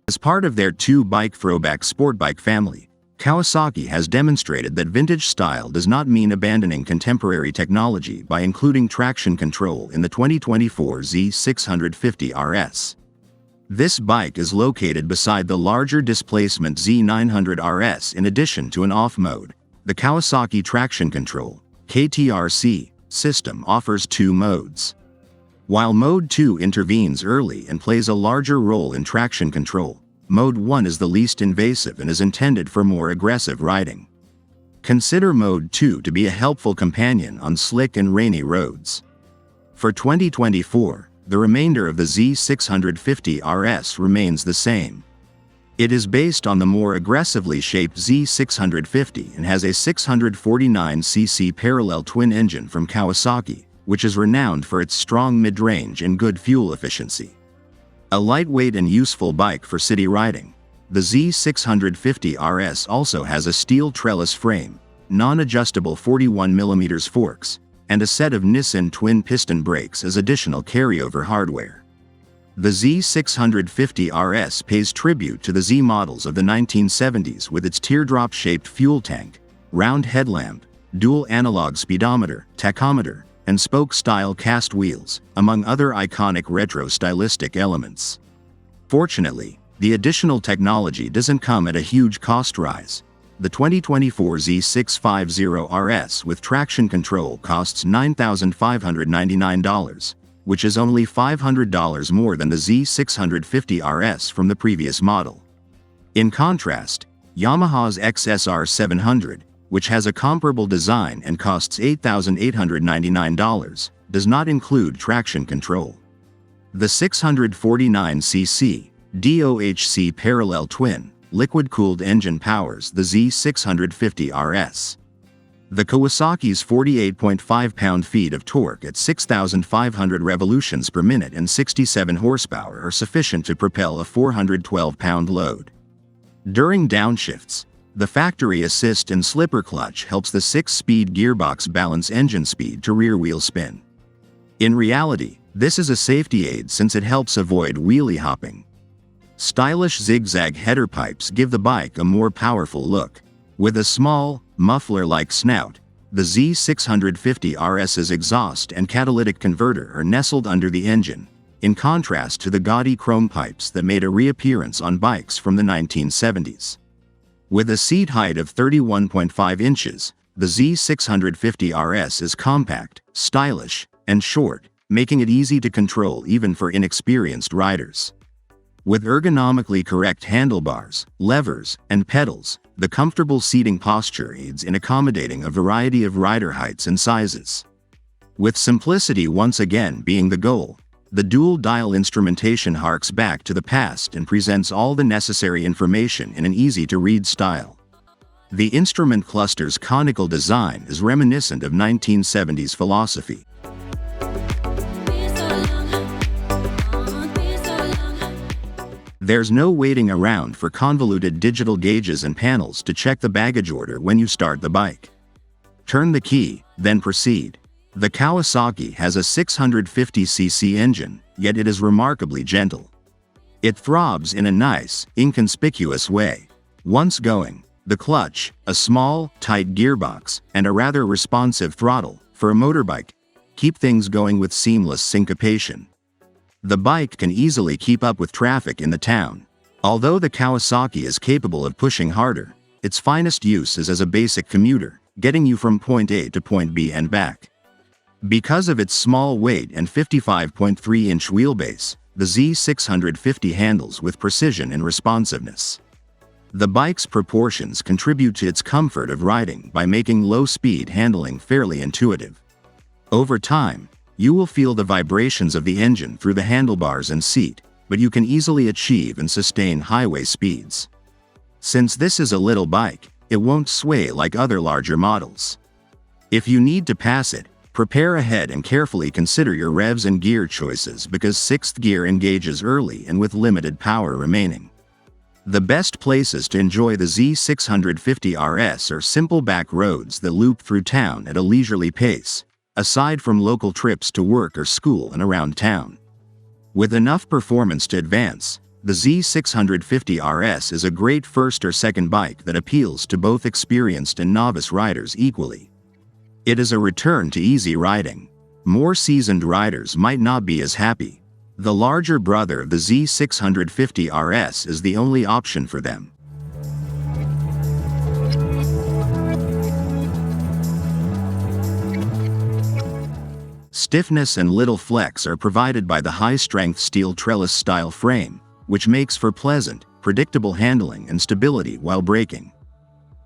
As part of their two-bike throwback sport bike family, Kawasaki has demonstrated that vintage style does not mean abandoning contemporary technology by including traction control in the 2024 Z650RS. This bike is located beside the larger displacement Z900RS. In addition to an off-mode, the Kawasaki Traction Control (KTRC) system offers two modes. While Mode 2 intervenes early and plays a larger role in traction control, Mode 1 is the least invasive and is intended for more aggressive riding. Consider Mode 2 to be a helpful companion on slick and rainy roads. For 2024, the remainder of the Z650RS remains the same. It is based on the more aggressively shaped Z650 and has a 649cc parallel twin engine from Kawasaki, which is renowned for its strong mid-range and good fuel efficiency. A lightweight and useful bike for city riding, the Z650RS also has a steel trellis frame, non-adjustable 41mm forks, and a set of Nissin twin-piston brakes as additional carryover hardware. The Z650RS pays tribute to the Z models of the 1970s with its teardrop-shaped fuel tank, round headlamp, dual analog speedometer, tachometer, and spoke-style cast wheels, among other iconic retro stylistic elements. Fortunately, the additional technology doesn't come at a huge cost rise. The 2024 Z650RS with traction control costs $9,599, which is only $500 more than the Z650RS from the previous model. In contrast, Yamaha's XSR 700, which has a comparable design and costs $8,899, does not include traction control. The 649cc DOHC parallel twin, liquid-cooled engine powers the Z650RS. The Kawasaki's 48.5 pound-feet of torque at 6,500 revolutions per minute and 67 horsepower are sufficient to propel a 412-pound load. During downshifts, the factory assist and slipper clutch helps the 6-speed gearbox balance engine speed to rear-wheel spin. In reality, this is a safety aid since it helps avoid wheelie hopping. Stylish zigzag header pipes give the bike a more powerful look. With a small, muffler-like snout, the Z650RS's exhaust and catalytic converter are nestled under the engine, in contrast to the gaudy chrome pipes that made a reappearance on bikes from the 1970s. With a seat height of 31.5 inches, the Z650RS is compact, stylish, and short, making it easy to control even for inexperienced riders. With ergonomically correct handlebars, levers, and pedals, the comfortable seating posture aids in accommodating a variety of rider heights and sizes. With simplicity once again being the goal, the dual-dial instrumentation harks back to the past and presents all the necessary information in an easy-to-read style. The instrument cluster's conical design is reminiscent of 1970s philosophy. There's no waiting around for convoluted digital gauges and panels to check the baggage order when you start the bike. Turn the key, then proceed. The Kawasaki has a 650cc engine, yet it is remarkably gentle. It throbs in a nice, inconspicuous way. Once going, the clutch, a small, tight gearbox, and a rather responsive throttle, for a motorbike, keep things going with seamless syncopation. The bike can easily keep up with traffic in the town. Although the Kawasaki is capable of pushing harder, its finest use is as a basic commuter, getting you from point A to point B and back. Because of its small weight and 55.3-inch wheelbase, the Z650 handles with precision and responsiveness. The bike's proportions contribute to its comfort of riding by making low-speed handling fairly intuitive. Over time, you will feel the vibrations of the engine through the handlebars and seat, but you can easily achieve and sustain highway speeds. Since this is a little bike, it won't sway like other larger models. If you need to pass it, prepare ahead and carefully consider your revs and gear choices because 6th gear engages early and with limited power remaining. The best places to enjoy the Z650RS are simple back roads that loop through town at a leisurely pace, aside from local trips to work or school and around town. With enough performance to advance, The Z650RS is a great first or second bike that appeals to both experienced and novice riders equally. It is a return to easy riding. More seasoned riders might not be as happy. The larger brother of the Z650RS is the only option for them. Stiffness and little flex are provided by the high-strength steel trellis-style frame, which makes for pleasant, predictable handling and stability while braking.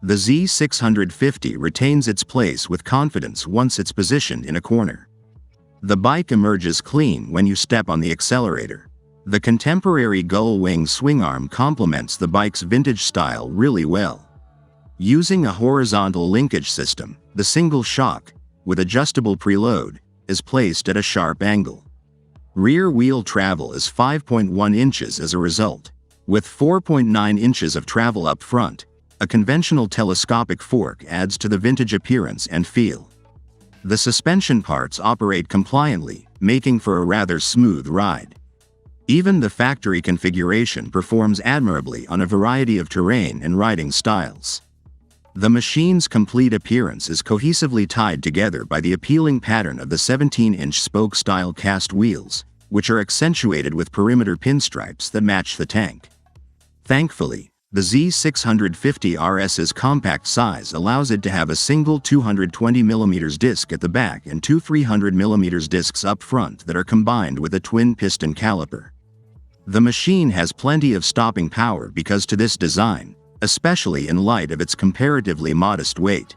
The Z650 retains its place with confidence once it's positioned in a corner. The bike emerges clean when you step on the accelerator. The contemporary gull wing swingarm complements the bike's vintage style really well. Using a horizontal linkage system, the single shock, with adjustable preload, is placed at a sharp angle. Rear wheel travel is 5.1 inches as a result, with 4.9 inches of travel up front. A conventional telescopic fork adds to the vintage appearance and feel. The suspension parts operate compliantly, making for a rather smooth ride. Even the factory configuration performs admirably on a variety of terrain and riding styles. The machine's complete appearance is cohesively tied together by the appealing pattern of the 17-inch spoke-style cast wheels, which are accentuated with perimeter pinstripes that match the tank. Thankfully, the Z650RS's compact size allows it to have a single 220mm disc at the back and two 300mm discs up front that are combined with a twin-piston caliper. The machine has plenty of stopping power because to this design, especially in light of its comparatively modest weight.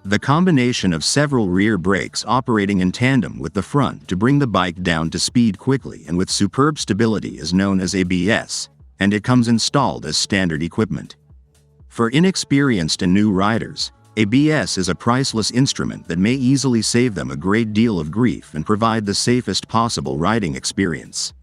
The combination of several rear brakes operating in tandem with the front to bring the bike down to speed quickly and with superb stability is known as ABS, and it comes installed as standard equipment. For inexperienced and new riders, ABS is a priceless instrument that may easily save them a great deal of grief and provide the safest possible riding experience.